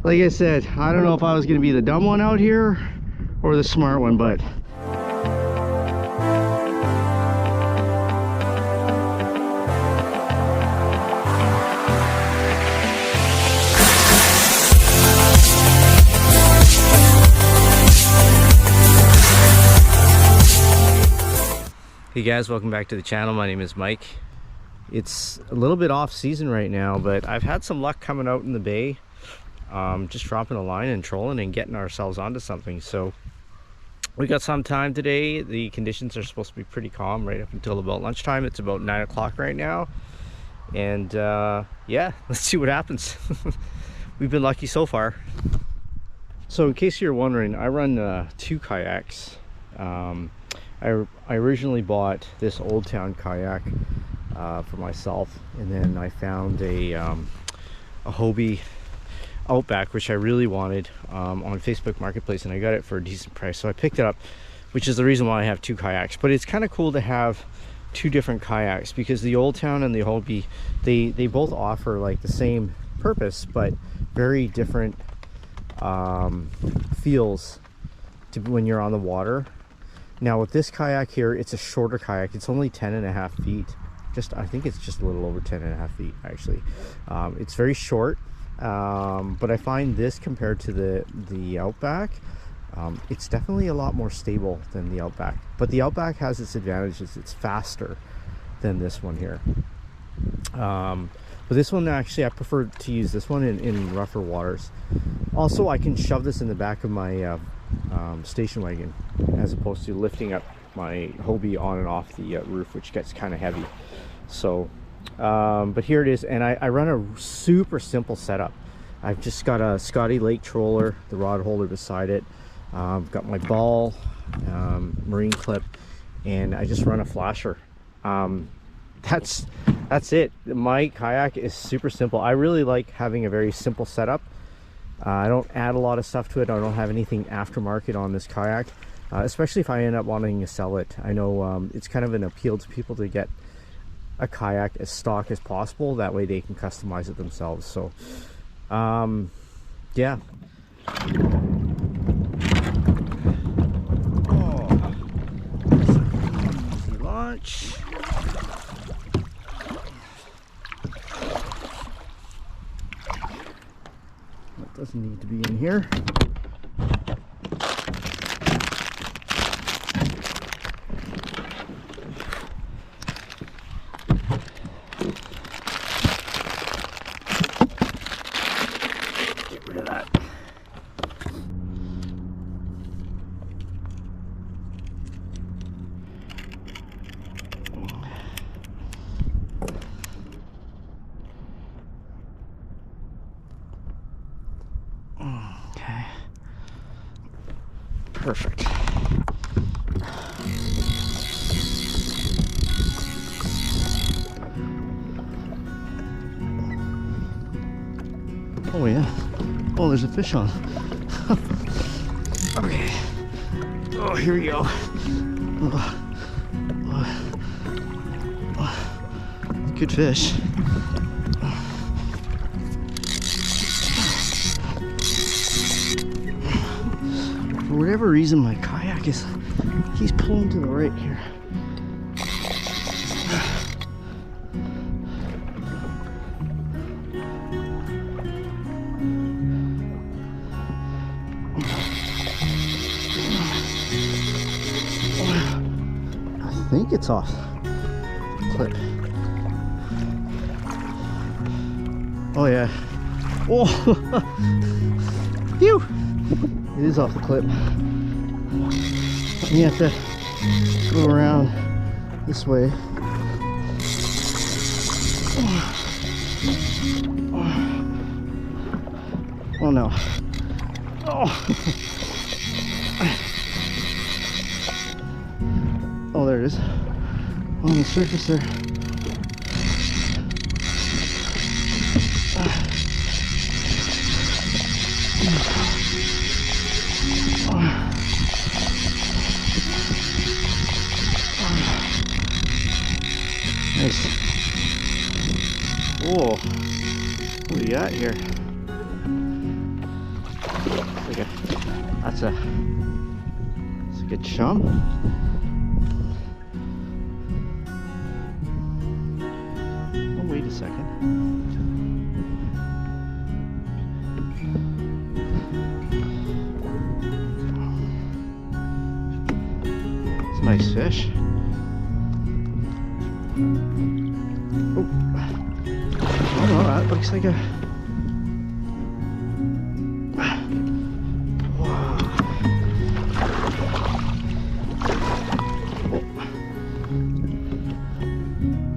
Like I said, I don't know if I was going to be the dumb one out here or the smart one, but hey guys, welcome back to the channel. My name is Mike. It's a little bit off season right now, but I've had some luck coming out in the bay, just dropping a line and trolling and getting ourselves onto something. So we got some time today. The conditions are supposed to be pretty calm right up until about lunchtime. It's about 9 o'clock right now, and yeah, let's see what happens. We've been lucky so far. So in case you're wondering, I run 2 kayaks. I originally bought this Old Town kayak for myself, and then I found a Hobie Outback, which I really wanted, on Facebook Marketplace, and I got it for a decent price, so I picked it up, which is the reason why I have 2 kayaks. But it's kind of cool to have 2 different kayaks, because the Old Town and the Hobie, they both offer like the same purpose, but very different feels to when you're on the water. Now with this kayak here, it's a shorter kayak. It's only 10.5 feet. I think it's just a little over 10.5 feet actually. It's very short, but I find this compared to the Outback, it's definitely a lot more stable than the Outback. But the Outback has its advantages. It's faster than this one here. But this one, actually, I prefer to use this one in rougher waters. Also, I can shove this in the back of my station wagon, as opposed to lifting up my Hobie on and off the roof, which gets kind of heavy. So but here it is, and I run a super simple setup. I've just got a Scotty Lake troller, the rod holder beside it. Got my ball, marine clip, and I just run a flasher. That's it. My kayak is super simple. I really like having a very simple setup. I don't add a lot of stuff to it. I don't have anything aftermarket on this kayak, especially if I end up wanting to sell it. I know it's kind of an appeal to people to get a kayak as stock as possible. That way they can customize it themselves. So yeah. Oh, easy launch. That doesn't need to be in here. Get rid of that. Okay. Perfect. Oh yeah. Oh, there's a fish on. Okay. Oh, here we go. Good fish. For whatever reason, my kayak he's pulling to the right here. I think it's off clip. Oh yeah. Oh, phew! It is off the clip. You have to go around this way. Oh no. Oh. Oh, there it is. On the surface there. Nice. Whoa. What do you got here? that's a good chum. Oh, wait a second. It's a nice fish. Oh, no, that looks like a... Wow.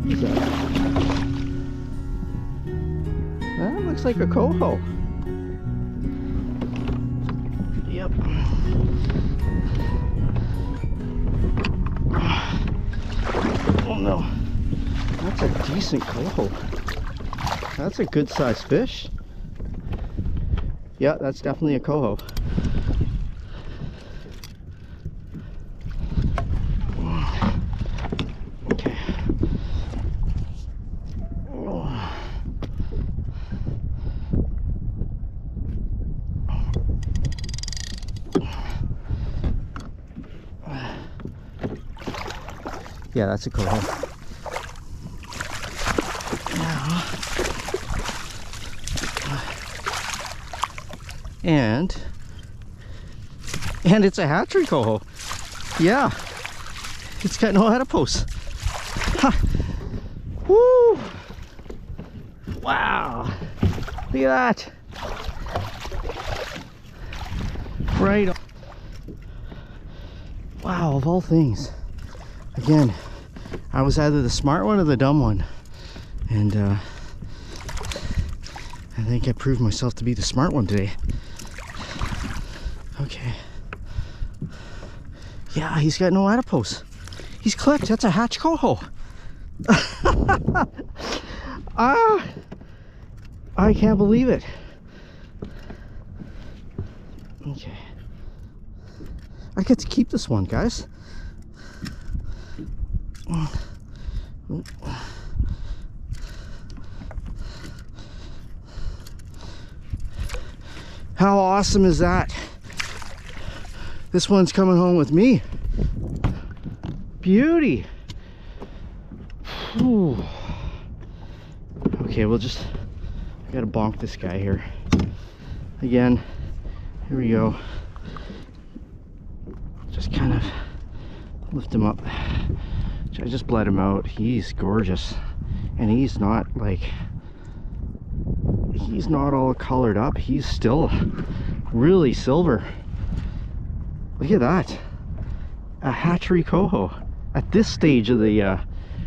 What is that? That looks like a coho. Yep. Oh no. That's a decent coho. That's a good sized fish. Yeah, that's definitely a coho. Okay. Oh. Yeah, that's a coho. And it's a hatchery coho. Yeah, it's got no adipose. Ha. Woo! Wow! Look at that! Right on. Wow, of all things. Again, I was either the smart one or the dumb one, and I think I proved myself to be the smart one today. Okay. Yeah, he's got no adipose. He's clipped. That's a hatch coho. I can't believe it. Okay. I get to keep this one, guys. How awesome is that? This one's coming home with me. Beauty. Whew. Okay, I gotta bonk this guy here. Again, here we go. Just kind of lift him up. I just bled him out. He's gorgeous. And he's not all colored up. He's still really silver. Look at that. A hatchery coho at this stage of the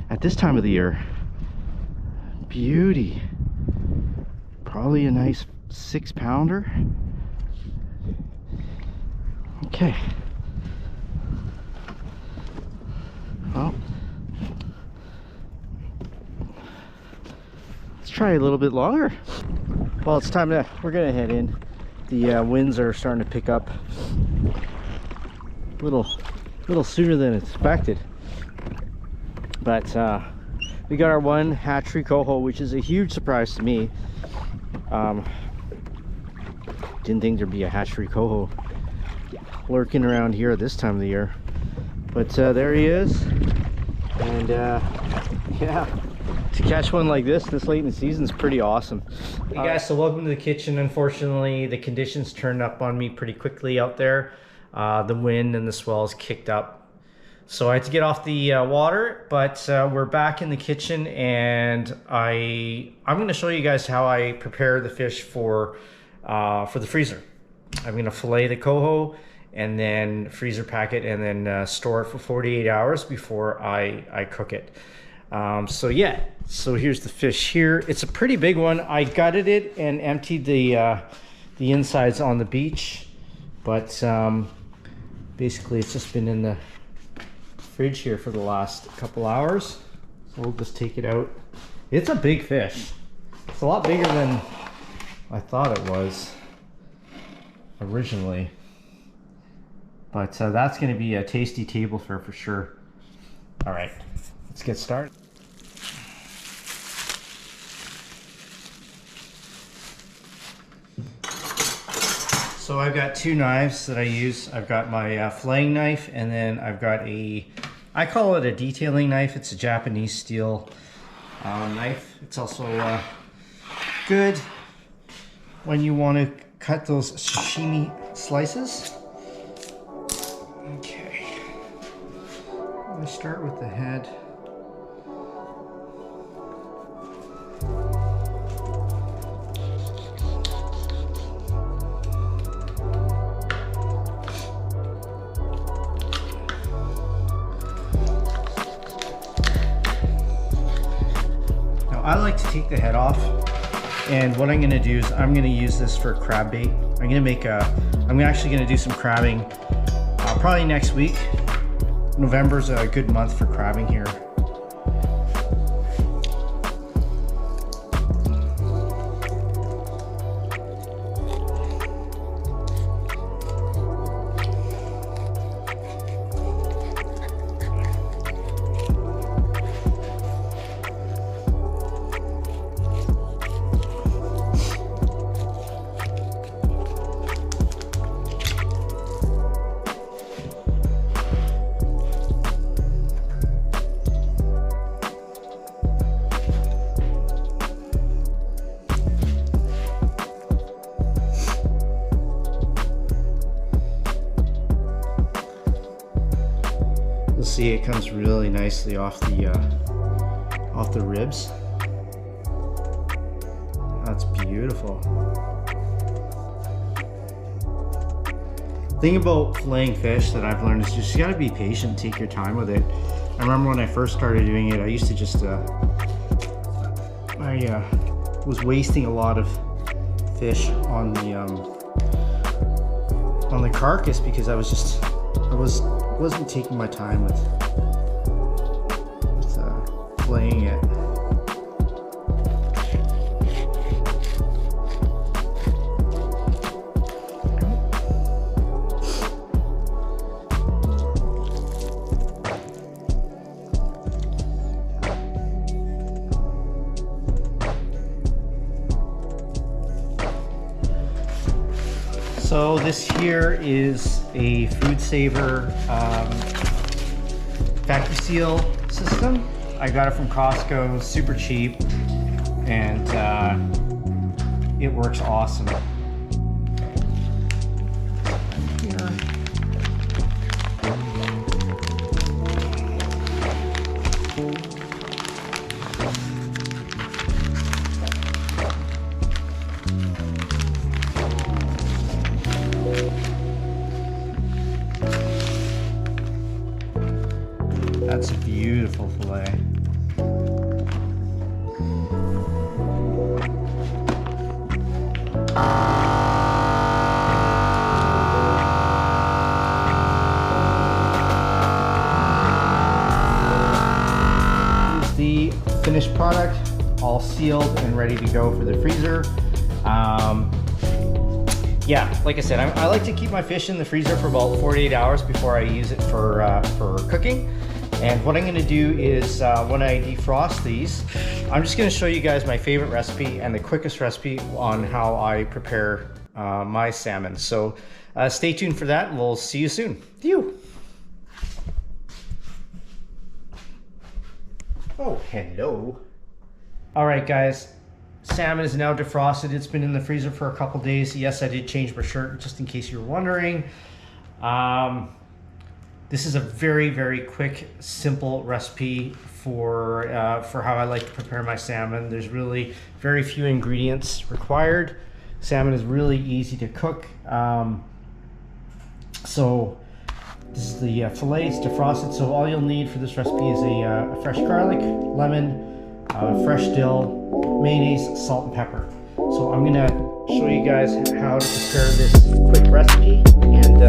at this time of the year. Beauty. Probably a nice 6-pounder. Okay. Well, let's try a little bit longer. Well, it's time to, we're gonna head in. The winds are starting to pick up a little sooner than expected. But we got our one hatchery coho, which is a huge surprise to me. Didn't think there'd be a hatchery coho lurking around here at this time of the year. But there he is. And yeah, to catch one like this late in the season is pretty awesome. Hey guys, so welcome to the kitchen. Unfortunately, the conditions turned up on me pretty quickly out there. The wind and the swells kicked up. So I had to get off the water, but we're back in the kitchen, and I'm going to show you guys how I prepare the fish for the freezer. I'm going to fillet the coho and then freezer pack it and then store it for 48 hours before I cook it. So yeah, so here's the fish here. It's a pretty big one. I gutted it and emptied the insides on the beach, but basically it's just been in the fridge here for the last couple hours. So we'll just take it out. It's a big fish. It's a lot bigger than I thought it was originally. But that's going to be a tasty table fare for sure. All right, let's get started. So I've got two knives that I use. I've got my filleting knife, and then I've got I call it a detailing knife. It's a Japanese steel knife. It's also good when you want to cut those sashimi slices. Okay, I start with the head. I like to take the head off, and what I'm going to do is I'm going to use this for crab bait. I'm actually going to do some crabbing probably next week. November's a good month for crabbing here. You'll see it comes really nicely off the ribs. That's beautiful. Thing about filleting fish that I've learned is just you gotta be patient, take your time with it. I remember when I first started doing it, I used to just I was wasting a lot of fish on the carcass because I wasn't taking my time with filleting it. So this here is a food saver vacuum seal system. I got it from Costco, super cheap, and it works awesome. That's a beautiful fillet. Here's the finished product, all sealed and ready to go for the freezer. Yeah, like I said, I like to keep my fish in the freezer for about 48 hours before I use it for cooking. And what I'm going to do is when I defrost these, I'm just going to show you guys my favorite recipe and the quickest recipe on how I prepare my salmon. So stay tuned for that, and we'll see you soon. Phew. Oh, hello. All right, guys. Salmon is now defrosted. It's been in the freezer for a couple days. Yes, I did change my shirt, just in case you were wondering. This is a very, very quick, simple recipe for how I like to prepare my salmon. There's really very few ingredients required. Salmon is really easy to cook. So this is the fillet. It's defrosted. So all you'll need for this recipe is a fresh garlic, lemon, fresh dill, mayonnaise, salt, and pepper. So I'm gonna show you guys how to prepare this quick recipe, and